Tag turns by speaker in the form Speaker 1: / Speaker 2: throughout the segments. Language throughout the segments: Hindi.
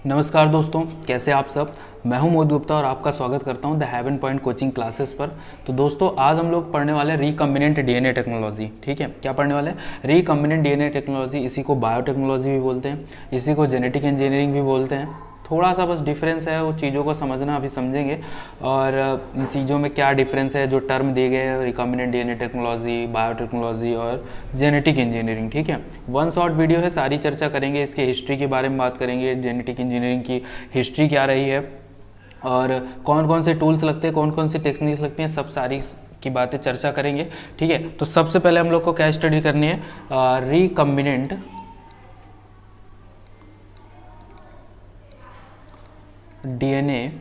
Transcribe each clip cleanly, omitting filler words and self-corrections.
Speaker 1: नमस्कार दोस्तों, कैसे आप सब। मैं हूं मोहित गुप्ता और आपका स्वागत करता हूं the haven point coaching classes पर। तो दोस्तों, आज हम लोग पढ़ने वाले हैं रिकम्बिनेंट डीएनए टेक्नोलॉजी। ठीक है, क्या पढ़ने वाले हैं? Recombinant DNA technology. इसी को बायोटेक्नोलॉजी भी बोलते हैं, इसी को जेनेटिक इंजीनियरिंग भी बोलते हैं। थोड़ा सा बस डिफरेंस है, वो चीज़ों को समझना अभी समझेंगे और इन चीज़ों में क्या डिफरेंस है जो टर्म दिए गए हैं, रिकम्बिनेंट डीएनए टेक्नोलॉजी, बायोटेक्नोलॉजी और जेनेटिक इंजीनियरिंग। ठीक है, वन शॉर्ट वीडियो है, सारी चर्चा करेंगे, इसके हिस्ट्री के बारे में बात करेंगे, जेनेटिक इंजीनियरिंग की हिस्ट्री क्या रही है और कौन कौन से टूल्स लगते हैं, कौन कौन सी टेक्निक्स लगती हैं, सब सारी की बातें चर्चा करेंगे। ठीक है, तो सबसे पहले हम लोग को क्या स्टडी करनी है? Recombinant DNA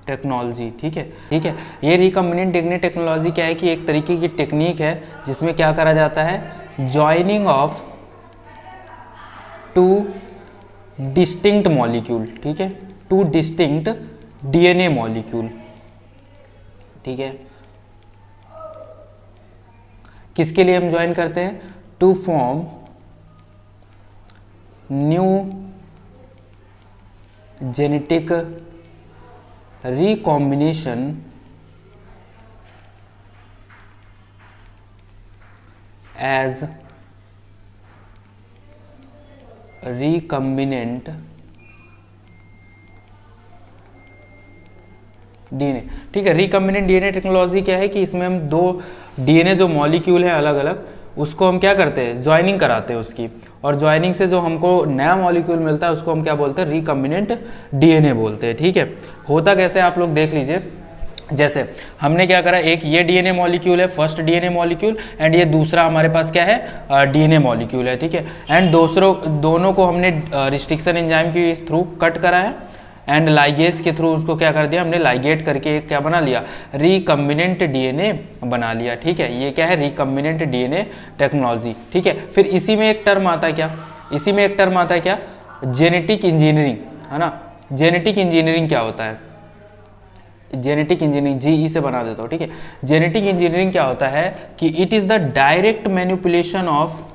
Speaker 1: technology. ठीक है, ये रिकम्बिनेंट डीएनए टेक्नोलॉजी क्या है कि एक तरीके की टेक्निक है जिसमें क्या करा जाता है, joining of two distinct molecule. ठीक है, टू डिस्टिंक्ट डीएनए मॉलिक्यूल। ठीक है, किसके लिए हम ज्वाइन करते हैं? To form new genetic recombination as recombinant DNA. ठीक है, रिकम्बिनेंट डीएनए टेक्नोलॉजी क्या है कि इसमें हम दो डीएनए जो मॉलिक्यूल है अलग अलग, उसको हम क्या करते हैं, ज्वाइनिंग कराते हैं उसकी, और ज्वाइनिंग से जो हमको नया मॉलिक्यूल मिलता है उसको हम क्या बोलते हैं, रिकम्बिनेंट डीएनए बोलते हैं। ठीक है, होता कैसे आप लोग देख लीजिए। जैसे हमने क्या करा, एक ये डीएनए मॉलिक्यूल है, फर्स्ट डीएनए मॉलिक्यूल, एंड ये दूसरा हमारे पास क्या है, डीएनए मॉलिक्यूल है। ठीक है, एंड दोनों को हमने रिस्ट्रिक्शन एंजाइम के थ्रू कट करा है एंड लाइगेज के थ्रू उसको क्या कर दिया, हमने लाइगेट करके क्या बना लिया, रिकम्बिनेंट डीएनए बना लिया। ठीक है, ये क्या है, रिकम्बिनेंट डीएनए टेक्नोलॉजी। ठीक है, फिर इसी में एक टर्म आता है क्या, इसी में एक टर्म आता है क्या, जेनेटिक इंजीनियरिंग, है ना। जेनेटिक इंजीनियरिंग क्या होता है? जेनेटिक इंजीनियरिंग जीई से बना देता हूँ। ठीक है, जेनेटिक इंजीनियरिंग क्या होता है कि it is the direct manipulation of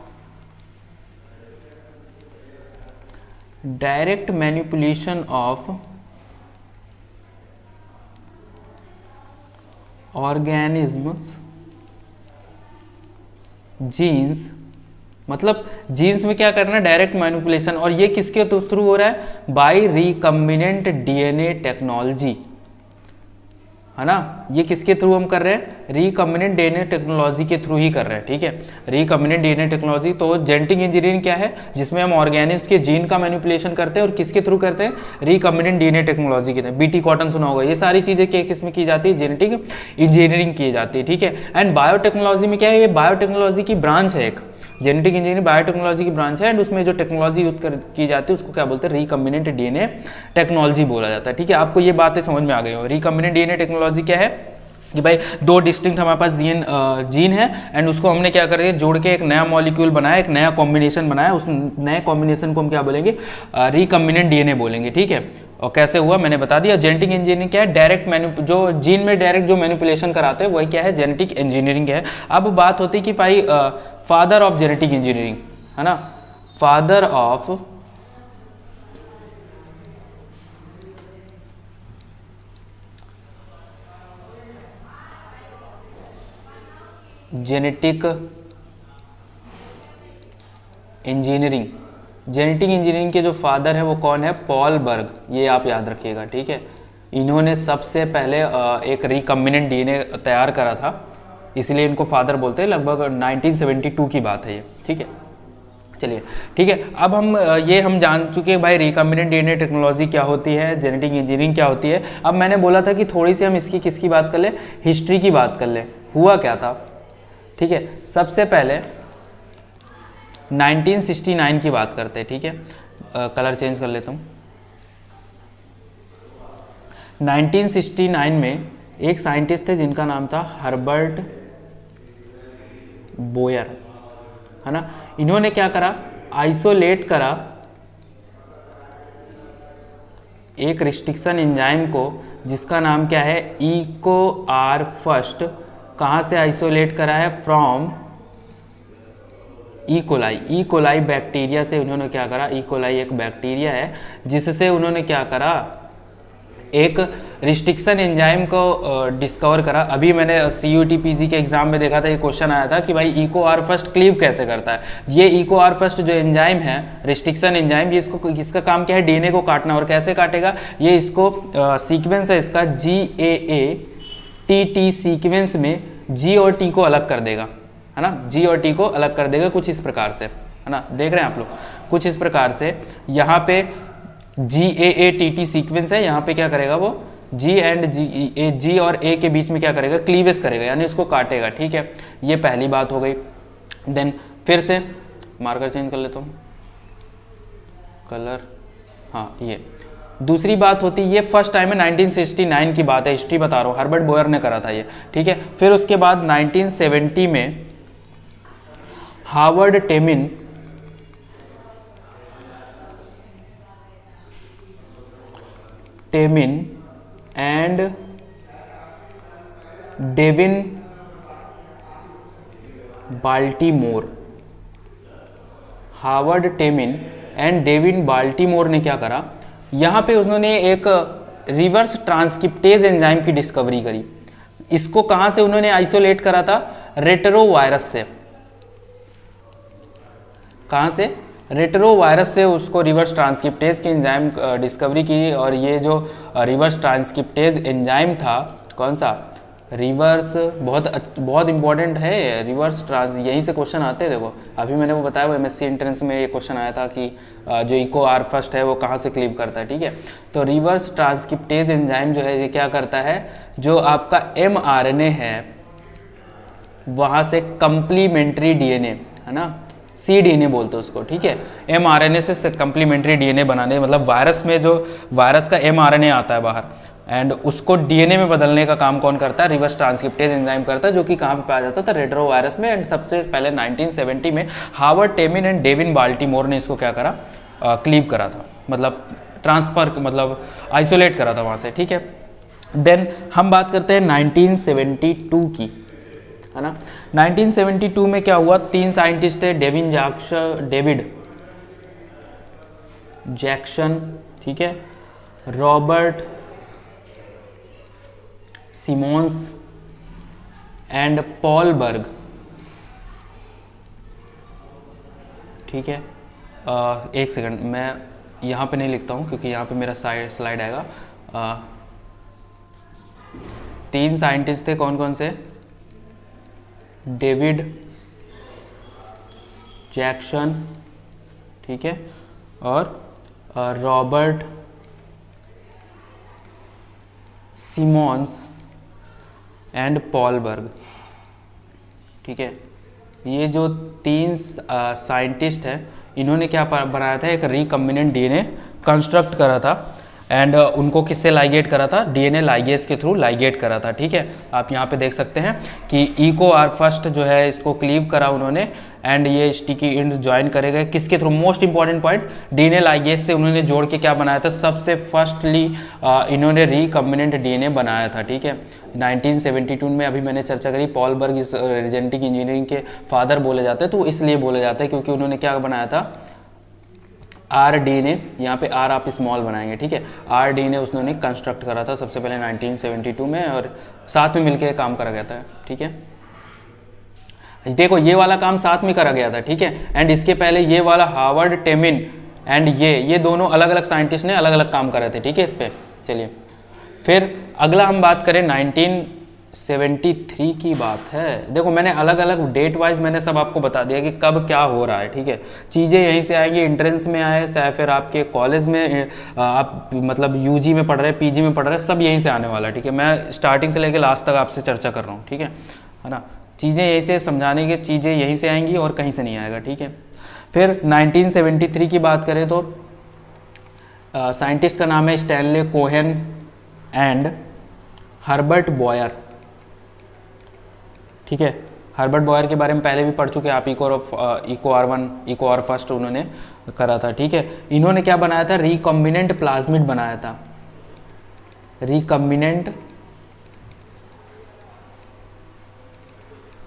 Speaker 1: organisms genes. मतलब जीन्स में क्या करना है, डायरेक्ट मैनिपुलेशन, और ये किसके थ्रू हो रहा है, बाय रिकम्बिनेंट डीएनए टेक्नोलॉजी, है ना। ये किसके थ्रू हम कर रहे हैं, रिकम्बिनेंट डीएनए टेक्नोलॉजी के थ्रू ही कर रहे हैं। ठीक है, रिकम्बिनेंट डीएनए टेक्नोलॉजी। तो जेनेटिक इंजीनियरिंग क्या है, जिसमें हम ऑर्गेनिज्म के जीन का मैनिपुलेशन करते हैं, और किसके थ्रू करते हैं, रिकम्बिनेंट डीएनए टेक्नोलॉजी के थ्रू। बीटी कॉटन सुना होगा, ये सारी चीजें किसमें की जाती है, जेनेटिक इंजीनियरिंग की जाती है। ठीक है, एंड बायोटेक्नोलॉजी में क्या है, ये बायोटेक्नोलॉजी की ब्रांच है, एक जेनेटिक इंजीनियरिंग बायोटेक्नोलॉजी की ब्रांच है, एंड उसमें जो टेक्नोलॉजी यूज की जाती है उसको क्या बोलते हैं, रिकम्बिनेंट डीएनए टेक्नोलॉजी बोला जाता है। ठीक है, आपको ये बातें समझ में आ गई हो। रिकम्बिनेंट डीएनए टेक्नोलॉजी क्या है कि भाई दो डिस्टिंक्ट हमारे पास जीन है, एंड उसको हमने क्या कर दिया, जोड़ के एक नया मॉलिक्यूल बनाया, एक नया कॉम्बिनेशन बनाया, उस नए कॉम्बिनेशन को हम क्या बोलेंगे, रिकम्बिनेंट डीएनए बोलेंगे। ठीक है, और कैसे हुआ मैंने बता दिया। जेनेटिक इंजीनियरिंग क्या है, डायरेक्ट जो जीन में डायरेक्ट जो मैनिपुलेशन कराते हैं वही क्या है, जेनेटिक इंजीनियरिंग है। अब बात होती है कि भाई फादर ऑफ जेनेटिक इंजीनियरिंग, है ना, father of genetic engineering. Genetic engineering के जो फादर है वो कौन है, पॉल बर्ग, ये आप याद रखिएगा। ठीक है, इन्होंने सबसे पहले एक रिकम्बिनेंट डीएनए तैयार करा था, इसलिए इनको फादर बोलते हैं। लगभग 1972 की बात है ये। ठीक है, चलिए ठीक है, अब हम जान चुके हैं भाई रिकम्बिनेंट डीएनए टेक्नोलॉजी क्या होती है, जेनेटिक इंजीनियरिंग क्या होती है। अब मैंने बोला था कि थोड़ी सी हम इसकी किसकी बात कर ले, हिस्ट्री की बात कर ले, हुआ क्या था। ठीक है, सबसे पहले 1969 की बात करते हैं। ठीक है, कलर चेंज कर लेता हूँ। 1969 में एक साइंटिस्ट थे जिनका नाम था हर्बर्ट बोयर, है ना। इन्होंने क्या करा, आइसोलेट करा एक रिस्ट्रिक्शन एंजाइम को जिसका नाम क्या है, इको आर फर्स्ट। कहाँ से आइसोलेट करा है, फ्रॉम ई कोलाई बैक्टीरिया से उन्होंने क्या करा, ई कोलाई एक बैक्टीरिया है जिससे उन्होंने क्या करा, एक रिस्ट्रिक्शन एंजाइम को डिस्कवर करा। अभी मैंने CUT PG के एग्जाम में देखा था, ये क्वेश्चन आया था कि भाई इको आर फर्स्ट क्लीव कैसे करता है। ये इको आर फर्स्ट जो एंजाइम है, रिस्ट्रिक्शन एंजाइम, ये इसका काम क्या है, DNA को काटना। और कैसे काटेगा, ये इसको सीक्वेंस है इसका GAATT सीक्वेंस में G और T को अलग कर देगा, है ना, G और T को अलग कर देगा कुछ इस प्रकार से, है ना, देख रहे हैं आप लोग, कुछ इस प्रकार से। यहाँ पे GAATT सीक्वेंस है, यहाँ पे क्या करेगा वो G और A के बीच में क्या करेगा, क्लीवेज करेगा, यानी उसको काटेगा। ठीक है, ये पहली बात हो गई। देन फिर से मार्कर चेंज कर लेता हूँ, कलर, हाँ ये दूसरी बात होती है। ये फर्स्ट टाइम है 1969 की बात है, हिस्ट्री बता रहा हूँ, हर्बर्ट बोयर ने करा था ये। ठीक है, फिर उसके बाद 1970 में Howard Temin and David Baltimore, Howard Temin and David Baltimore ने क्या करा, यहाँ पे उन्होंने एक रिवर्स ट्रांसक्रिप्टेज एंजाइम की डिस्कवरी करी। इसको कहाँ से उन्होंने आइसोलेट करा था, रेट्रोवायरस से। कहाँ से, रेट्रोवायरस से उसको रिवर्स ट्रांसक्रिप्टेज की एंजाइम डिस्कवरी की। और ये जो रिवर्स ट्रांसक्रिप्टेज एंजाइम था, कौन सा, रिवर्स, बहुत इंपॉर्टेंट है रिवर्स ट्रांस, यहीं से क्वेश्चन आते हैं। देखो अभी मैंने वो बताया, वो MSc एंट्रेंस में ये क्वेश्चन आया था कि जो इको आर फर्स्ट है वो कहाँ से क्लीव करता है। ठीक है, तो रिवर्स ट्रांसक्रिप्टेज एंजाइम जो है ये क्या करता है, जो आपका mRNA है वहाँ से कंप्लीमेंट्री DNA, है ना, cDNA बोलते हैं उसको। ठीक है, mRNA से कंप्लीमेंट्री DNA बनाने, मतलब वायरस में जो वायरस का mRNA आता है बाहर, एंड उसको DNA में बदलने का काम कौन करता है, रिवर्स ट्रांसक्रिप्टेज एंजाइम करता है, जो कि कहाँ पे पाया जाता था, रेट्रोवायरस में। एंड सबसे पहले 1970 में Howard Temin and David Baltimore ने इसको क्या करा, क्लीव करा था, मतलब ट्रांसफर, मतलब आइसोलेट करा था वहाँ से। ठीक है, देन हम बात करते हैं 1972 की, है ना। 1972 में क्या हुआ, 3 साइंटिस्ट थे, डेविड जैक्सन, ठीक है, रॉबर्ट सिमोन्स एंड पॉल बर्ग। ठीक है, एक सेकंड, मैं यहाँ पे नहीं लिखता हूँ क्योंकि यहाँ पे मेरा स्लाइड आएगा। 3 साइंटिस्ट थे, कौन कौन से, डेविड जैक्सन, ठीक है, और रॉबर्ट सिमोन्स एंड पॉल बर्ग। ठीक है, ये जो 3 साइंटिस्ट हैं, इन्होंने क्या बनाया था, एक रिकम्बिनेंट DNA कंस्ट्रक्ट करा था। एंड उनको किससे लाइगेट करा था, DNA लाइगेस के थ्रू लाइगेट करा था। ठीक है, आप यहाँ पे देख सकते हैं कि इको आर फर्स्ट जो है इसको क्लीव करा उन्होंने, एंड ये स्टिकी एंड ज्वाइन करे गए किसके through, most important point, DNA ligase से उन्होंने जोड़ के क्या बनाया था, सबसे फर्स्टली इन्होंने रिकम्बिनेंट DNA बनाया था। ठीक है, 1972 में अभी मैंने चर्चा करी, पॉल बर्ग इस जेनेटिक इंजीनियरिंग के फादर बोले जाते हैं, तो इसलिए बोले जाते हैं क्योंकि उन्होंने क्या बनाया था, RDNA, यहाँ पे R आप स्मॉल बनाएंगे। ठीक है, RDNA उन्होंने कंस्ट्रक्ट करा था सबसे पहले 1972 में, और साथ में मिलकर काम करा गया था। ठीक है, देखो ये वाला काम साथ में करा गया था। ठीक है, एंड इसके पहले ये वाला हार्वर्ड टेमिन एंड ये दोनों अलग अलग साइंटिस्ट ने अलग अलग काम करे थे। ठीक है, इस पे चलिए फिर अगला हम बात करें 1973 की बात है। देखो मैंने अलग अलग डेट वाइज मैंने सब आपको बता दिया कि कब क्या हो रहा है। ठीक है, चीज़ें यहीं से आएंगी, एंट्रेंस में आए चाहे फिर आपके कॉलेज में आप मतलब UG में पढ़ रहे हैं, PG में पढ़ रहे हैं, सब यहीं से आने वाला है। ठीक है, मैं स्टार्टिंग से लेकर लास्ट तक आपसे चर्चा कर रहा हूँ। ठीक है ना, चीज़ें यहीं से समझाने की चीज़ें यहीं से आएंगी और कहीं से नहीं आएगा। ठीक है, फिर 1973 की बात करें तो साइंटिस्ट का नाम है Stanley Cohen and Herbert Boyer. ठीक है, हर्बर्ट बॉयर के बारे में पहले भी पढ़ चुके हैं आप, eco R1 eco are first उन्होंने करा था। ठीक है, इन्होंने क्या बनाया था, रिकॉम्बिनेंट प्लाज्मिड बनाया था, रिकॉम्बिनेंट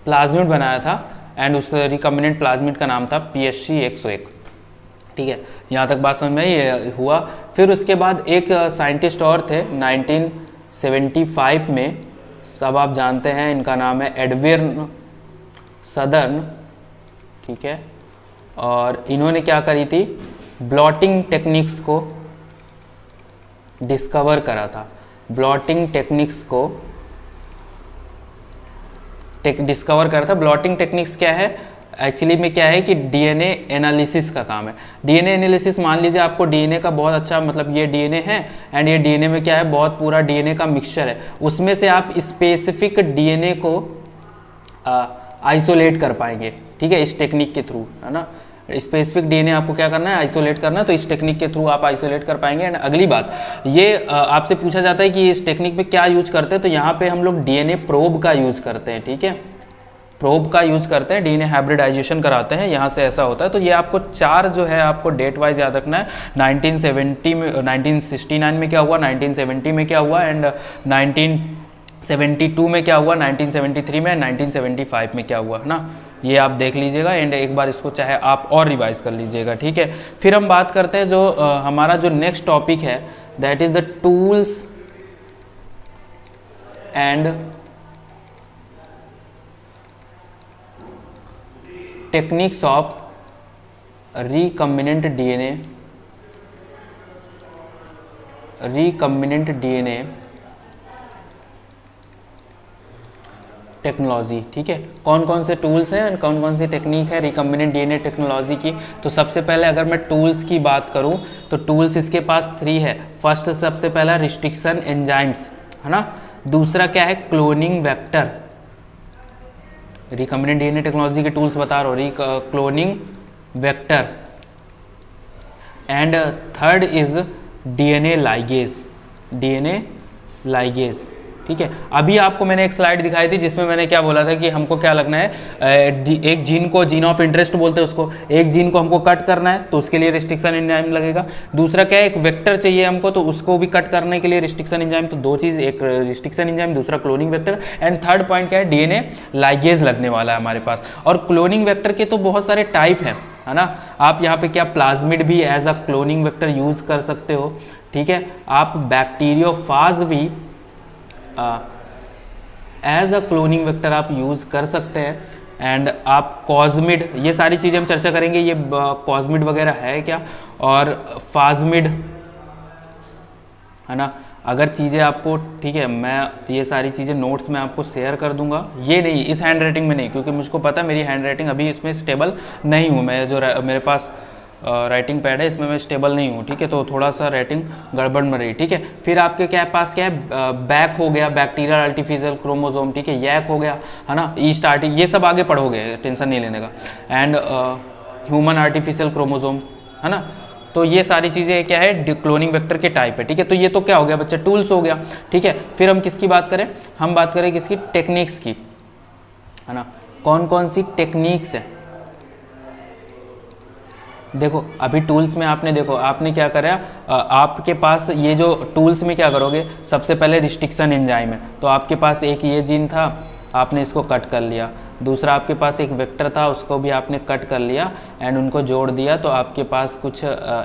Speaker 1: प्लाज्मिड बनाया था। एंड उस रिकम्बिनेंट प्लाज्मिड का नाम था PSC 101। ठीक है, यहाँ तक बात समझ में ये हुआ। फिर उसके बाद एक साइंटिस्ट और थे 1975 में, सब आप जानते हैं, इनका नाम है एडविन सदर्न। ठीक है, और इन्होंने क्या करी थी, ब्लॉटिंग टेक्निक्स को डिस्कवर करा था। ब्लॉटिंग टेक्निक्स को डिस्कवर करा था। ब्लॉटिंग टेक्निक्स क्या है, एक्चुअली में क्या है कि डीएनए एनालिसिस का काम है। डीएनए एनालिसिस, मान लीजिए आपको डीएनए का बहुत अच्छा, मतलब ये डीएनए है एंड ये डीएनए में क्या है, बहुत पूरा डीएनए का मिक्सचर है, उसमें से आप स्पेसिफिक डीएनए को आइसोलेट कर पाएंगे। ठीक है, इस टेक्निक के थ्रू, है ना, स्पेसिफिक डीएनए आपको क्या करना है, आइसोलेट करना है, तो इस टेक्निक के थ्रू आप आइसोलेट कर पाएंगे। एंड अगली बात, ये आपसे पूछा जाता है कि इस टेक्निक में क्या यूज करते हैं, तो यहाँ पे हम लोग डीएनए प्रोब का यूज करते हैं। ठीक है, प्रोब का यूज करते हैं, डीएनए हाइब्रिडाइजेशन कराते हैं, यहाँ से ऐसा होता है। तो ये आपको 4 जो है आपको डेट वाइज याद रखना है। 1970 में, 1969 में क्या हुआ, 1970 में क्या हुआ, एंड 1972 में क्या हुआ, 1973 में, 1975 में क्या हुआ, है ना, ये आप देख लीजिएगा एंड एक बार इसको चाहे आप और रिवाइज कर लीजिएगा। ठीक है, फिर हम बात करते हैं जो हमारा जो नेक्स्ट टॉपिक है, that is the tools and techniques of recombinant DNA technology. ठीक है, कौन कौन से टूल्स हैं एंड कौन कौन सी टेक्निक है रिकम्बिनेंट डीएनए टेक्नोलॉजी की। तो सबसे पहले अगर मैं टूल्स की बात करूं तो टूल्स इसके पास 3 है। फर्स्ट, सबसे पहला रिस्ट्रिक्शन एंजाइम्स, है ना, दूसरा क्या है, cloning vector. Recombinant DNA technology के टूल्स बता रहा हूँ, cloning vector, and third is DNA ligase. ठीक है, अभी आपको मैंने एक स्लाइड दिखाई थी जिसमें मैंने क्या बोला था कि हमको क्या लगना है, एक जीन को जीन ऑफ इंटरेस्ट बोलते हैं उसको, एक जीन को हमको कट करना है तो उसके लिए रिस्ट्रिक्शन एंजाइम लगेगा। दूसरा क्या है, एक वेक्टर चाहिए हमको तो उसको भी कट करने के लिए रिस्ट्रिक्शन एंजाइम। तो 2 चीज़, एक रिस्ट्रिक्शन एंजाइम, दूसरा cloning vector, and third point क्या है, डीएनए लाइगेज लगने वाला है हमारे पास। और क्लोनिंग वेक्टर के तो बहुत सारे टाइप हैं, है ना, आप यहाँ पे क्या प्लाज्मिड भी as a cloning vector use कर सकते हो। ठीक है, आप बैक्टीरियोफाज भी एज अ क्लोनिंग वेक्टर आप यूज़ कर सकते हैं। एंड आप कॉस्मिड, ये सारी चीज़ें हम चर्चा करेंगे, ये कॉस्मिड वगैरह है क्या, और फाजमिड, है ना, अगर चीज़ें आपको, ठीक है, मैं ये सारी चीज़ें नोट्स में आपको शेयर कर दूंगा, ये नहीं, इस हैंड राइटिंग में नहीं, क्योंकि मुझको पता है मेरी हैंड राइटिंग अभी इसमें स्टेबल नहीं हूँ, मैं जो मेरे पास राइटिंग पैड है इसमें मैं स्टेबल नहीं हूँ। ठीक है, तो थोड़ा सा राइटिंग गड़बड़ में रही। ठीक है, फिर आपके क्या पास क्या है, बैक हो गया, बैक्टीरियल आर्टिफिशियल क्रोमोसोम। ठीक है, यैक हो गया, है ना, ई स्टार्टिंग, ये सब आगे पढ़ोगे, टेंशन नहीं लेने का। एंड ह्यूमन आर्टिफिशियल क्रोमोसोम, है ना, तो ये सारी चीज़ें क्या है, क्लोनिंग वेक्टर के टाइप है। ठीक है, तो ये तो क्या हो गया बच्चा, टूल्स हो गया। ठीक है, फिर हम किसकी बात करें, हम बात करें किसकी, टेक्निक्स की, है ना, कौन कौन सी टेक्निक्स है। देखो अभी टूल्स में आपने, देखो आपने क्या करा, आपके पास ये जो टूल्स में क्या करोगे, सबसे पहले रिस्ट्रिक्शन एंजाइम है, तो आपके पास एक ये जीन था, आपने इसको कट कर लिया। दूसरा आपके पास एक वेक्टर था, उसको भी आपने कट कर लिया एंड उनको जोड़ दिया, तो आपके पास कुछ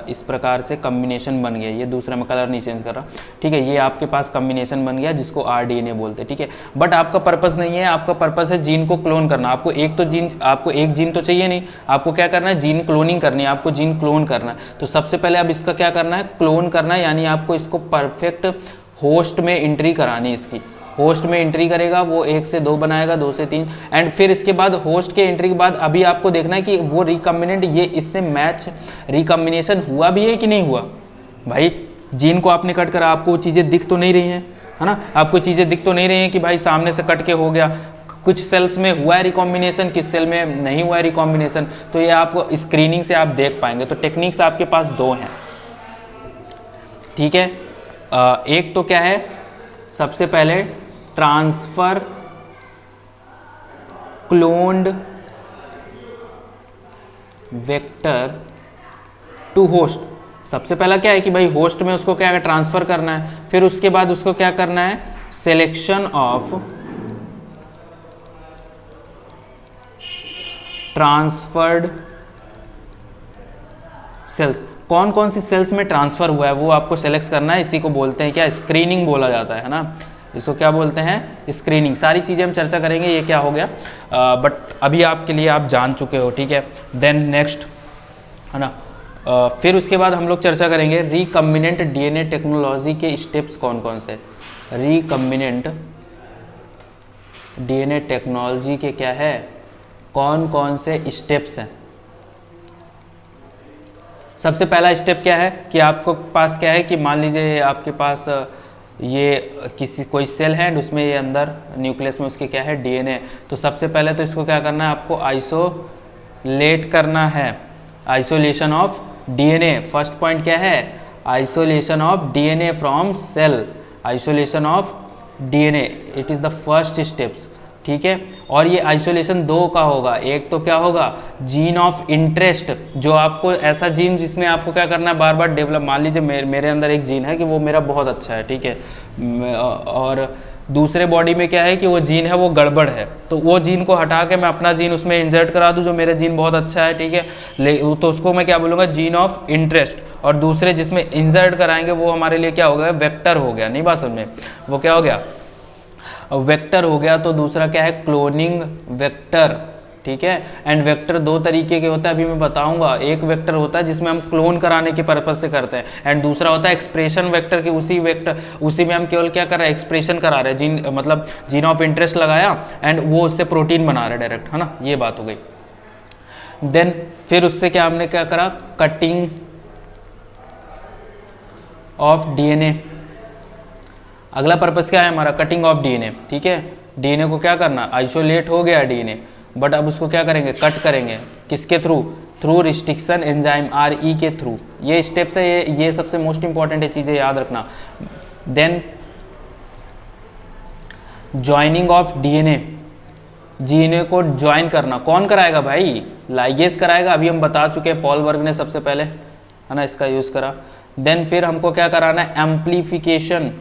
Speaker 1: इस प्रकार से कम्बिनेशन बन गया। ये दूसरा, मैं कलर नहीं चेंज कर रहा, ठीक है, ये आपके पास कम्बिनेशन बन गया जिसको आरडीएनए बोलते हैं। ठीक है, बट आपका पर्पस नहीं है, आपका पर्पस है जीन को क्लोन करना। आपको एक जीन तो चाहिए नहीं, आपको क्या करना है, जीन क्लोनिंग करनी है, आपको जीन क्लोन करना है। तो सबसे पहले अब इसका क्या करना है, क्लोन करना है, यानी आपको इसको परफेक्ट होस्ट में एंट्री करानी है। इसकी होस्ट में एंट्री करेगा, वो 1 से 2 बनाएगा, 2 से 3, एंड फिर इसके बाद होस्ट के एंट्री के बाद अभी आपको देखना है कि वो रिकम्बिनेंट ये इससे मैच रिकम्बिनेशन हुआ भी है कि नहीं हुआ। भाई जीन को आपने कट करा, आपको चीज़ें दिख तो नहीं रही हैं, है ना, आपको चीज़ें दिख तो नहीं रही हैं कि भाई सामने से कट के हो गया। कुछ सेल्स में हुआ है रिकॉम्बिनेशन, किस सेल में नहीं हुआ है रिकॉम्बिनेशन, तो ये आपको स्क्रीनिंग से आप देख पाएंगे। तो टेक्निक्स आपके पास 2 हैं। ठीक है, एक तो क्या है, सबसे पहले transfer cloned vector to host. सबसे पहला क्या है कि भाई होस्ट में उसको क्या ट्रांसफर करना है, फिर उसके बाद उसको क्या करना है, सिलेक्शन ऑफ ट्रांसफर्ड सेल्स, कौन कौन सी सेल्स में ट्रांसफर हुआ है वो आपको सेलेक्ट करना है। इसी को बोलते हैं क्या, स्क्रीनिंग बोला जाता है ना, इसको क्या बोलते हैं, स्क्रीनिंग। सारी चीज़ें हम चर्चा करेंगे, ये क्या हो गया, बट अभी आपके लिए आप जान चुके हो, ठीक है। देन नेक्स्ट है ना, फिर उसके बाद हम लोग चर्चा करेंगे रिकम्बिनेंट डीएनए टेक्नोलॉजी के स्टेप्स कौन कौन से। रिकम्बिनेंट डीएनए टेक्नोलॉजी के क्या है, कौन कौन से स्टेप्स हैं। सबसे पहला स्टेप क्या है कि आपको पास क्या है कि मान लीजिए आपके पास ये किसी कोई सेल है, उसमें ये अंदर न्यूक्लियस में उसके क्या है, डीएनए। तो सबसे पहले तो इसको क्या करना है, आपको आइसोलेट करना है, isolation of DNA. First point क्या है, isolation of DNA from cell, isolation of DNA, it is the first steps, ठीक है। और ये आइसोलेशन दो का होगा, एक तो क्या होगा, जीन ऑफ इंटरेस्ट, जो आपको ऐसा जीन जिसमें आपको क्या करना है, बार बार डेवलप। मान लीजिए मेरे अंदर एक जीन है कि वो मेरा बहुत अच्छा है, ठीक है, और दूसरे बॉडी में क्या है कि वो जीन है वो गड़बड़ है, तो वो जीन को हटा के मैं अपना जीन उसमें इंसर्ट करा दूं जो मेरा जीन बहुत अच्छा है, ठीक है, तो उसको मैं क्या बोलूँगा, जीन ऑफ इंटरेस्ट। और दूसरे जिसमें इंसर्ट कराएंगे वो हमारे लिए क्या हो गया, वेक्टर हो गया। नहीं बात समझ में, वो क्या हो गया, वेक्टर हो गया। तो दूसरा क्या है, क्लोनिंग वेक्टर, ठीक है। एंड वेक्टर दो तरीके के होता है, अभी मैं बताऊंगा। एक वेक्टर होता है जिसमें हम क्लोन कराने के पर्पज से करते हैं, एंड दूसरा होता है एक्सप्रेशन वेक्टर की उसी में हम केवल क्या कर रहे हैं, एक्सप्रेशन करा रहे हैं, जीन मतलब जीन ऑफ इंटरेस्ट लगाया एंड वो उससे प्रोटीन बना रहे हैं डायरेक्ट, है ना, ये बात हो गई। देन फिर उससे क्या हमने क्या करा, कटिंग ऑफ डीएनए। अगला पर्पस क्या है हमारा, कटिंग ऑफ डीएनए, ठीक है। डीएनए को क्या करना, आइसोलेट हो गया डीएनए, बट अब उसको क्या करेंगे, कट करेंगे, किसके through, through restriction enzyme RE के थ्रू। ये स्टेप्स है, ये सबसे मोस्ट इंपॉर्टेंट है, चीज़ें याद रखना। Then joining of DNA, DNA को ज्वाइन करना कौन कराएगा भाई, लाइगेज कराएगा। अभी हम बता चुके हैं, पॉल वर्ग ने सबसे पहले, है ना, इसका यूज़ करा। देन फिर हमको क्या कराना है, एम्प्लीफिकेशन,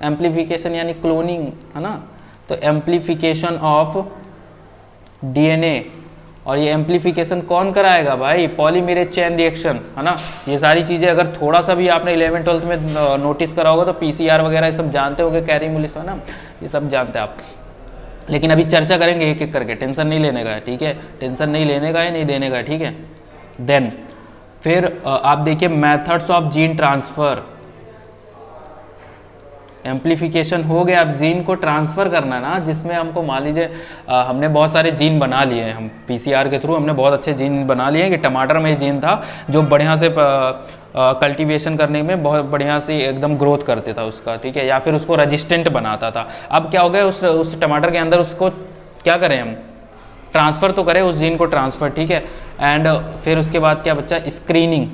Speaker 1: एम्प्लीफिकेशन यानी क्लोनिंग, है ना, तो एम्प्लीफिकेशन ऑफ डीएनए। और ये एम्प्लीफिकेशन कौन कराएगा भाई, पॉलीमरेज चेन रिएक्शन, है ना। ये सारी चीज़ें अगर थोड़ा सा भी आपने 11th-12th में नोटिस करा होगा तो PCR वगैरह ये सब जानते होंगे, कैरीमुलिस, है ना, ये सब जानते हैं आप। लेकिन अभी चर्चा करेंगे एक एक करके, टेंशन नहीं लेने का है, ठीक है, टेंशन नहीं लेने का है, नहीं देने का है, ठीक है। देन फिर आप देखिए methods of gene transfer. Amplification हो गया, अब जीन को ट्रांसफ़र करना ना, जिसमें हमको मान लीजिए हमने बहुत सारे जीन बना लिए हैं, हम PCR के थ्रू हमने बहुत अच्छे जीन बना लिए हैं कि टमाटर में जीन था जो बढ़िया से कल्टीवेशन करने में बहुत बढ़िया से एकदम ग्रोथ करते था उसका, ठीक है, या फिर उसको रेजिस्टेंट बनाता था। अब क्या हो गया, उस टमाटर के अंदर उसको क्या करें हम, ट्रांसफ़र तो करें उस जीन को, ट्रांसफ़र, ठीक है। एंड फिर उसके बाद क्या बच्चा, स्क्रीनिंग,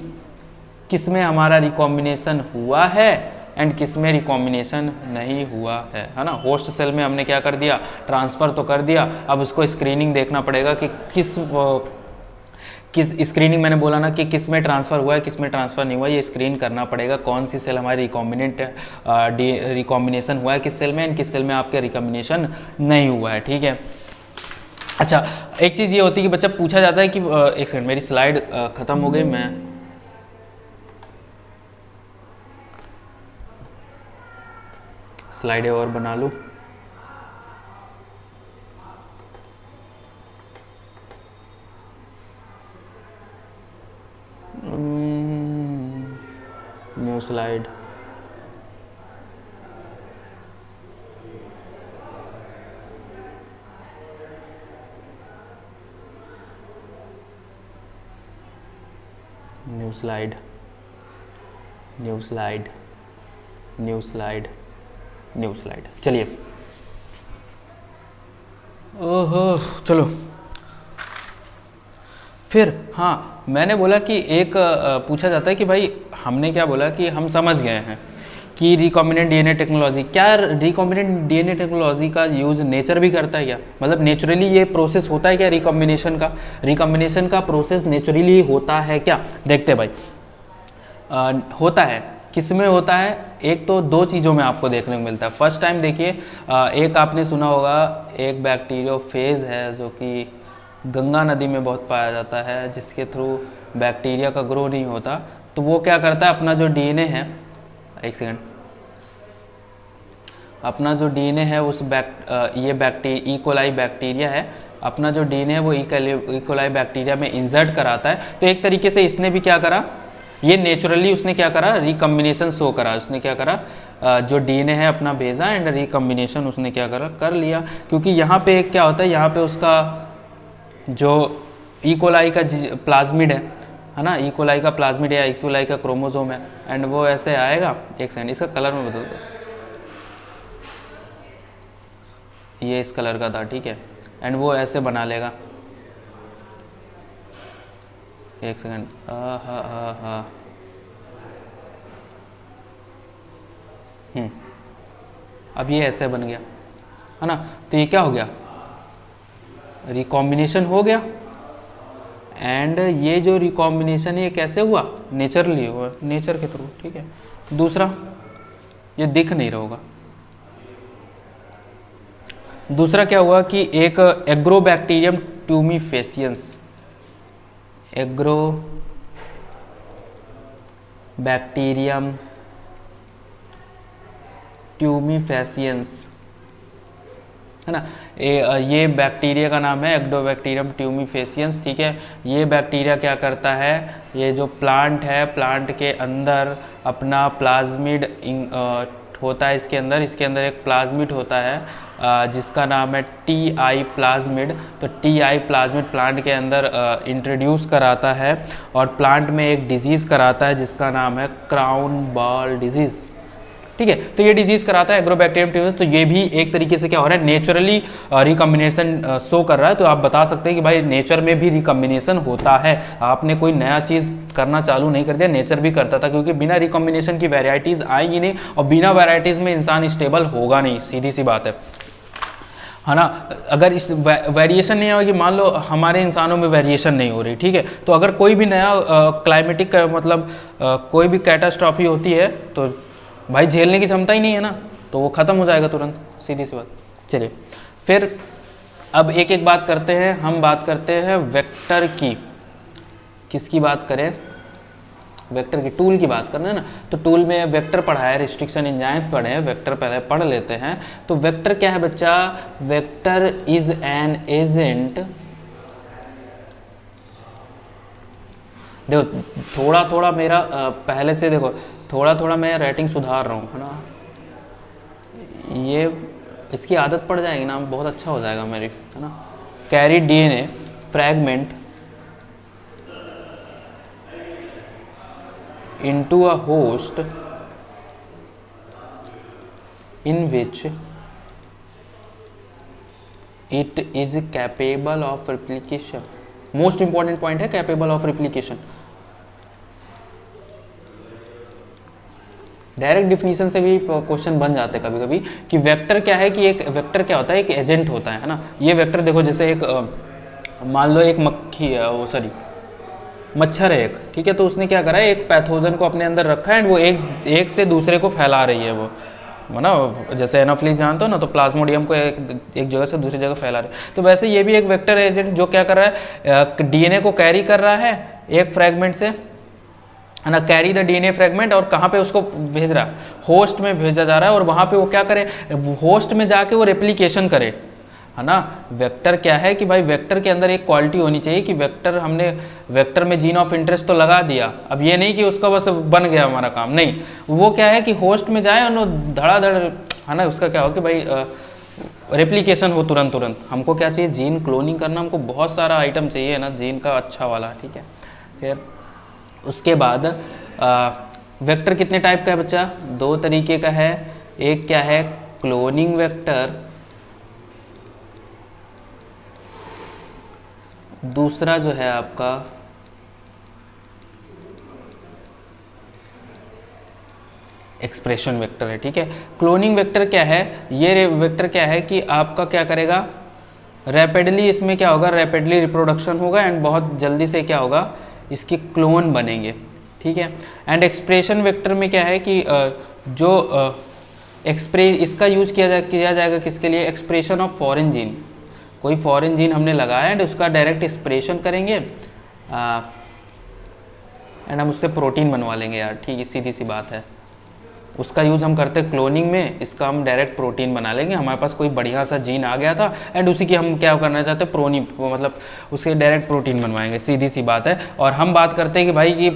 Speaker 1: किस में हमारा रिकॉम्बिनेशन हुआ है एंड किस में रिकॉम्बिनेशन नहीं हुआ है ना। होस्ट सेल में हमने क्या कर दिया, ट्रांसफ़र तो कर दिया, अब उसको स्क्रीनिंग देखना पड़ेगा कि किस स्क्रीनिंग, मैंने बोला ना कि किस में ट्रांसफ़र हुआ है, किस में ट्रांसफ़र नहीं हुआ, ये स्क्रीन करना पड़ेगा, कौन सी सेल हमारी रिकॉम्बिनेशन हुआ है किस सेल में, एंड किस सेल में आपके रिकॉम्बिनेशन नहीं हुआ है, ठीक है। अच्छा, एक चीज़ ये होती है कि बच्चा पूछा जाता है कि एक सेकंड, मेरी स्लाइड ख़त्म हो गई, मैं स्लाइडें और बना लूँ। New slide, new slide, new slide, new slide, new slide. चलिए, ओहो, चलो फिर, हाँ मैंने बोला कि एक पूछा जाता है कि भाई हमने क्या बोला कि हम समझ गए हैं कि रिकॉम्बिनेंट डीएनए टेक्नोलॉजी, क्या रिकॉम्बिनेंट डीएनए टेक्नोलॉजी का यूज़ नेचर भी करता है क्या, मतलब नेचुरली ये प्रोसेस होता है क्या, रिकॉम्बिनेशन का प्रोसेस नेचुरली होता है क्या। देखते भाई, होता है, किस में होता है, एक तो दो चीज़ों में आपको देखने को मिलता है। फर्स्ट टाइम देखिए, एक आपने सुना होगा, एक बैक्टीरियोफेज है जो कि गंगा नदी में बहुत पाया जाता है, जिसके थ्रू बैक्टीरिया का ग्रो नहीं होता। तो वो क्या करता है, अपना जो डीएनए है, एक सेकंड, अपना जो डीएनए है उस ये बैक्टीरिया इकोलाई बैक्टीरिया है, अपना जो डीएनए है वो इकोलाई बैक्टीरिया में इंसर्ट कराता है। तो एक तरीके से इसने भी क्या करा, ये नेचुरली उसने क्या करा, रिकम्बिनेशन शो करा। उसने क्या करा, जो डीएनए है अपना भेजा एंड रिकम्बिनेशन उसने क्या करा, कर लिया। क्योंकि यहाँ पे क्या होता है, यहाँ पे उसका जो इकोलाई का प्लाज्मिड है ना, इकोलाई का प्लाज्मिड या इकोलाई का क्रोमोसोम है, एंड वो ऐसे आएगा। एक सेकंड, इसका कलर में बदल दो, ये इस कलर का था, ठीक है, एंड वो ऐसे बना लेगा। एक सेकंड, अब ये ऐसे बन गया है ना। तो ये क्या हो गया, रिकॉम्बिनेशन हो गया। एंड ये जो रिकॉम्बिनेशन है ये कैसे हुआ, नेचुरली हुआ, नेचर के थ्रू, ठीक है। दूसरा, ये दिख नहीं रहा होगा। दूसरा क्या हुआ कि एक एग्रोबैक्टीरियम ट्यूमीफेसियंस, एग्रोबैक्टीरियम ट्यूमीफेसियंस है ना, ये बैक्टीरिया का नाम है एग्रोबैक्टीरियम ट्यूमीफेसियंस, ठीक है। ये बैक्टीरिया क्या करता है, ये जो प्लांट है, प्लांट के अंदर अपना प्लाज्मिड होता है, इसके अंदर एक प्लाज्मिड होता है जिसका नाम है टी.आई. प्लाज्मिड। तो टी.आई. प्लाज्मिड प्लांट के अंदर इंट्रोड्यूस कराता है और प्लांट में एक डिजीज़ कराता है जिसका नाम है क्राउन बॉल डिजीज़, ठीक है। तो ये डिजीज़ कराता है एग्रोबैक्टीरियम ट्यूमर। तो ये भी एक तरीके से क्या हो रहा है, नेचुरली रिकम्बिनेशन शो कर रहा है। तो आप बता सकते हैं कि भाई नेचर में भी रिकम्बिनेशन होता है, आपने कोई नया चीज़ करना चालू नहीं कर दिया, नेचर भी करता था। क्योंकि बिना रिकम्बिनेशन की वैरायटीज़ आएंगी नहीं, और बिना वैरायटीज़ में इंसान स्टेबल होगा नहीं, सीधी सी बात है ना। अगर इस वेरिएशन नहीं होगी, मान लो हमारे इंसानों में वेरिएशन नहीं हो रही, ठीक है, तो अगर कोई भी नया क्लाइमेटिक मतलब कोई भी कैटास्ट्रॉफी होती है तो भाई झेलने की क्षमता ही नहीं है ना, तो वो ख़त्म हो जाएगा तुरंत, सीधी सी बात। चलिए फिर अब एक एक बात करते हैं। हम बात करते हैं वेक्टर की, किसकी बात करें, वेक्टर की, टूल की बात करना है ना। तो टूल में वेक्टर पढ़ा है, रिस्ट्रिक्शन एंजाइम पढ़े हैं, वेक्टर पहले पढ़ लेते हैं। तो वेक्टर क्या है बच्चा, वेक्टर इज एन एजेंट, देखो थोड़ा थोड़ा मेरा पहले से देखो थोड़ा थोड़ा मैं राइटिंग सुधार रहा हूँ, है ना। ये इसकी आदत पड़ जाएगी ना, बहुत अच्छा हो जाएगा मेरी, है ना। Carry DNA fragment into a host in which it is capable of replication. Most important point है capable of replication. Direct definition से भी क्वेश्चन बन जाते हैं कभी कभी कि वेक्टर क्या है, कि एक वेक्टर क्या होता है, एक एजेंट होता है ना। ये वेक्टर देखो जैसे एक मान लो एक मक्खी है, वो सॉरी मच्छर है एक, ठीक है। तो उसने क्या करा है, एक पैथोजन को अपने अंदर रखा है एंड वो एक से दूसरे को फैला रही है, वो ना जैसे एनाफ्लिस जानते हो ना, तो प्लाज्मोडियम को एक जगह से दूसरी जगह फैला रहे। तो वैसे ये भी एक वेक्टर एजेंट जो क्या कर रहा है, डीएनए को कैरी कर रहा है एक फ्रैगमेंट से, है ना, कैरी द डीएनए फ्रैगमेंट, और कहाँ पे उसको भेज रहा है, होस्ट में भेजा जा रहा है, और वहाँ पे वो क्या करे, होस्ट में जाके वो रेप्लिकेशन करे, है ना। वेक्टर क्या है कि भाई वेक्टर के अंदर एक क्वालिटी होनी चाहिए कि वेक्टर, हमने वेक्टर में जीन ऑफ इंटरेस्ट तो लगा दिया, अब ये नहीं कि उसका बस बन गया हमारा काम, नहीं, वो क्या है कि होस्ट में जाए और धड़ाधड़, है ना, उसका क्या हो कि भाई रेप्लिकेशन हो तुरंत। हमको क्या चाहिए, जीन क्लोनिंग करना, हमको बहुत सारा आइटम चाहिए ना जीन का, अच्छा वाला, ठीक है। फिर उसके बाद वेक्टर कितने टाइप का है बच्चा, दो तरीके का है। एक क्या है, क्लोनिंग वेक्टर, दूसरा जो है आपका एक्सप्रेशन वेक्टर है, ठीक है। क्लोनिंग वेक्टर क्या है, ये वेक्टर क्या है कि आपका क्या करेगा, रैपिडली इसमें क्या होगा, रैपिडली रिप्रोडक्शन होगा एंड बहुत जल्दी से क्या होगा, इसके क्लोन बनेंगे, ठीक है। एंड एक्सप्रेशन वेक्टर में क्या है कि जो इसका यूज़ किया जाएगा किसके लिए, एक्सप्रेशन ऑफ फॉरेन जीन, कोई फॉरेन जीन हमने लगाया एंड उसका डायरेक्ट एक्सप्रेशन करेंगे एंड हम उससे प्रोटीन बनवा लेंगे यार, ठीक है, सीधी सी बात है। उसका यूज़ हम करते क्लोनिंग में, इसका हम डायरेक्ट प्रोटीन बना लेंगे। हमारे पास कोई बढ़िया सा जीन आ गया था एंड उसी की हम क्या करना चाहते हैं, प्रोनी मतलब उसके डायरेक्ट प्रोटीन बनवाएंगे, सीधी सी बात है। और हम बात करते हैं कि भाई कि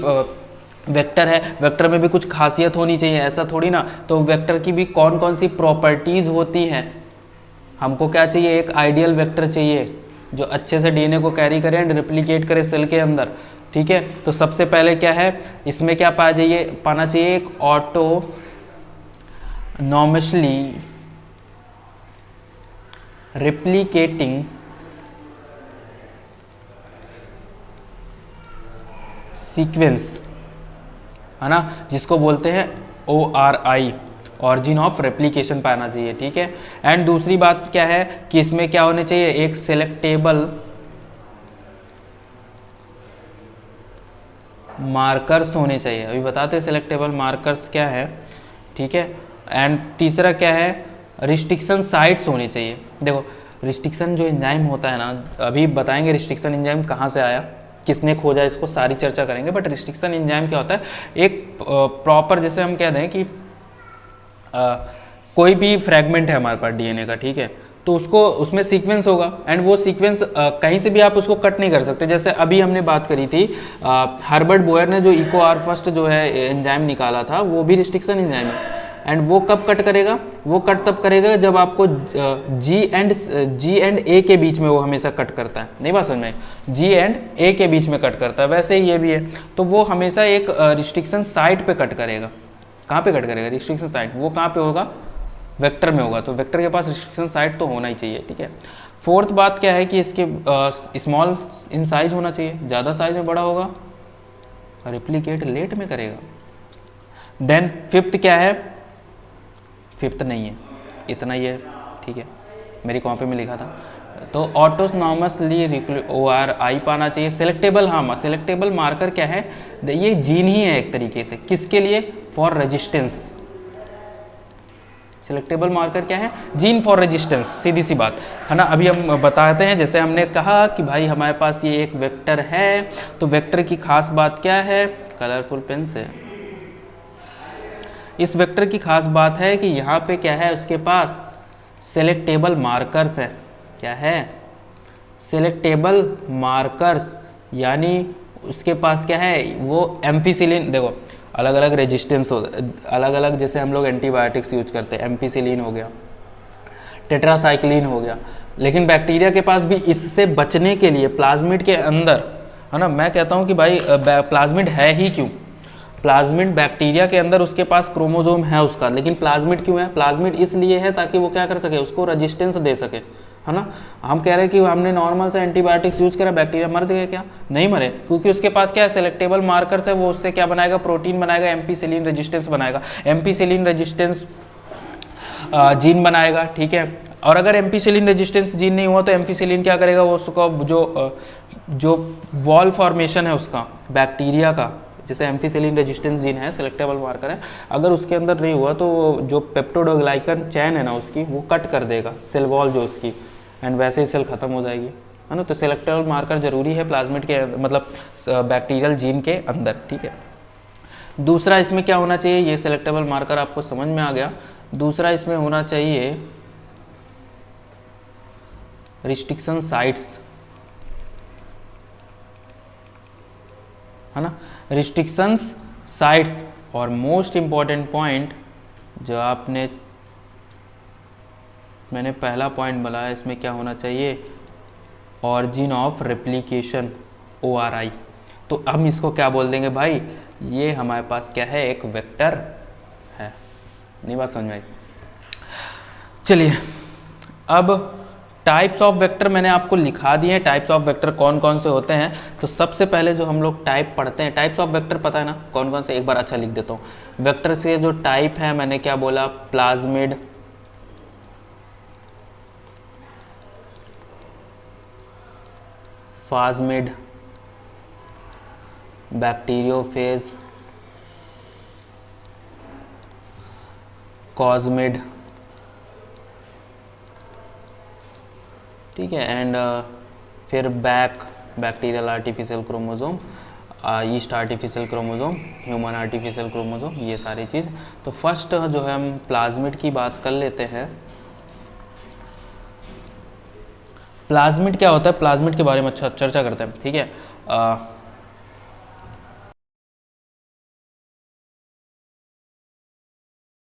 Speaker 1: वेक्टर है, वेक्टर में भी कुछ खासियत होनी चाहिए, ऐसा थोड़ी ना। तो वेक्टर की भी कौन कौन सी प्रॉपर्टीज़ होती हैं। हमको क्या चाहिए, एक आइडियल वेक्टर चाहिए जो अच्छे से डीएनए को कैरी करे एंड रेप्लिकेट करे सेल के अंदर, ठीक है। तो सबसे पहले क्या है, इसमें क्या पाना चाहिए, एक ऑटोनॉमसली रेप्लिकेटिंग सीक्वेंस, है ना, जिसको बोलते हैं ORI, ऑरिजिन ऑफ रेप्लिकेशन पाना चाहिए, ठीक है। एंड दूसरी बात क्या है कि इसमें क्या होने चाहिए, एक सिलेक्टेबल मार्कर्स होने चाहिए। अभी बताते हैं सिलेक्टेबल मार्कर्स क्या है, ठीक है। एंड तीसरा क्या है, रिस्ट्रिक्शन साइट्स होनी चाहिए। देखो रिस्ट्रिक्शन जो एंजाइम होता है ना, अभी बताएंगे रिस्ट्रिक्शन एंजाइम कहाँ से आया, किसने खोजा, इसको सारी चर्चा करेंगे। बट रिस्ट्रिक्शन एंजाइम क्या होता है, एक प्रॉपर, जैसे हम कह दें कि कोई भी फ्रैगमेंट है हमारे पास डीएनए का, ठीक है, तो उसको उसमें सीक्वेंस होगा एंड वो सीक्वेंस कहीं से भी आप उसको कट नहीं कर सकते। जैसे अभी हमने बात करी थी, हर्बर्ट बोयर ने जो EcoR फर्स्ट जो है एंजाइम निकाला था, वो भी रिस्ट्रिक्शन एंजाइम है। एंड वो कब कट करेगा, वो कट तब करेगा जब आपको G एंड A के बीच में वो हमेशा कट करता है। नहीं बात समझ में, G एंड A के बीच में कट करता है, वैसे ही ये भी है। तो वो हमेशा एक रिस्ट्रिक्शन साइट पे कट करेगा। कहाँ पे कट करेगा, रिस्ट्रिक्शन साइट, वो कहाँ पे होगा, वेक्टर में होगा। तो वेक्टर के पास रिस्ट्रिक्शन साइट तो होना ही चाहिए, ठीक है। फोर्थ बात क्या है कि इसके स्मॉल इन साइज होना चाहिए, ज़्यादा साइज में बड़ा होगा, रेप्लिकेट लेट में करेगा। देन फिफ्थ क्या है, फिफ्थ नहीं है, इतना ही है, ठीक है, मेरी कॉपी में लिखा था। तो ऑटोनॉमसली ORI पाना चाहिए। सिलेक्टेबल, हाँ सिलेक्टेबल मार्कर क्या है, ये जीन ही है एक तरीके से, किसके लिए, फॉर रेजिस्टेंस। सिलेक्टेबल मार्कर क्या है, जीन फॉर रेजिस्टेंस, सीधी सी बात है ना। अभी हम बताते हैं, जैसे हमने कहा कि भाई हमारे पास ये एक वेक्टर है, तो वेक्टर की खास बात क्या है, कलरफुल पेन से, इस वेक्टर की खास बात है कि यहाँ पे क्या है, उसके पास सिलेक्टेबल मार्कर्स है। क्या है, सिलेक्टेबल मार्कर्स, यानी उसके पास क्या है, वो एम्पिसिलिन, देखो अलग अलग रेजिस्टेंस हो, अलग अलग, जैसे हम लोग एंटीबायोटिक्स यूज करते हैं, एम्पिसिलिन हो गया, टेट्रासाइक्लिन हो गया, लेकिन बैक्टीरिया के पास भी इससे बचने के लिए प्लाज्मिड के अंदर, है ना, मैं कहता हूँ कि भाई प्लाज्मिड है ही क्यों, प्लाज्मिड बैक्टीरिया के अंदर उसके पास क्रोमोसोम है उसका, लेकिन प्लाज्मिड क्यों है, प्लाज्मिड इसलिए है ताकि वो क्या कर सके, उसको रेजिस्टेंस दे सके, है ना। हम कह रहे हैं कि हमने नॉर्मल से एंटीबायोटिक्स यूज करा, बैक्टीरिया मर गए क्या, नहीं मरे, क्योंकि उसके पास क्या है, सिलेक्टेबल मार्कर्स है, वो उससे क्या बनाएगा, प्रोटीन बनाएगा, एम्पिसिलिन रेजिस्टेंस बनाएगा, एम्पिसिलिन रेजिस्टेंस जीन बनाएगा, ठीक है। और अगर एम्पिसिलिन रेजिस्टेंस जीन नहीं हुआ तो एम्पिसिलिन क्या करेगा, वो उसका जो वॉल फॉर्मेशन है उसका बैक्टीरिया का, जैसे एम्पिसिलिन रेजिस्टेंस जीन है, सिलेक्टेबल मार्कर है, अगर उसके अंदर नहीं हुआ तो जो पेप्टोडोग्लाइकन चैन है ना उसकी, वो कट कर देगा सेल वॉल जो उसकी, एंड वैसे ही सेल खत्म हो जाएगी, है ना। तो सिलेक्टेबल मार्कर जरूरी है प्लाज्मिड के, मतलब बैक्टीरियल जीन के अंदर, ठीक है। दूसरा इसमें क्या होना चाहिए, ये सिलेक्टेबल मार्कर आपको समझ में आ गया। दूसरा इसमें होना चाहिए रिस्ट्रिक्शन साइट्स, है ना, रिस्ट्रिक्शंस साइट्स। और मोस्ट इम्पॉर्टेंट पॉइंट जो मैंने पहला पॉइंट बताया, इसमें क्या होना चाहिए, ऑरिजिन ऑफ रेप्लिकेशन ORI। तो हम इसको क्या बोल देंगे भाई, ये हमारे पास क्या है, एक वेक्टर है। नहीं बात समझ में आई। चलिए अब टाइप्स ऑफ वेक्टर मैंने आपको लिखा दिए हैं, टाइप्स ऑफ वेक्टर कौन कौन से होते हैं। तो सबसे पहले जो हम लोग टाइप पढ़ते हैं, टाइप्स ऑफ वेक्टर पता है ना कौन कौन से, एक बार अच्छा लिख देता हूँ। वेक्टर से जो टाइप है, मैंने क्या बोला, प्लाज्मिड, फाज्मिड, बैक्टीरियोफेज, कॉज्मिड, ठीक है। एंड फिर bacterial artificial chromosome, yeast artificial chromosome, human artificial chromosome, ये सारी चीज़। तो फर्स्ट जो है हम प्लाज्मिड की बात कर लेते हैं। प्लाज्मिड क्या होता है, प्लाज्मिड के बारे में अच्छा चर्चा करते हैं, ठीक है।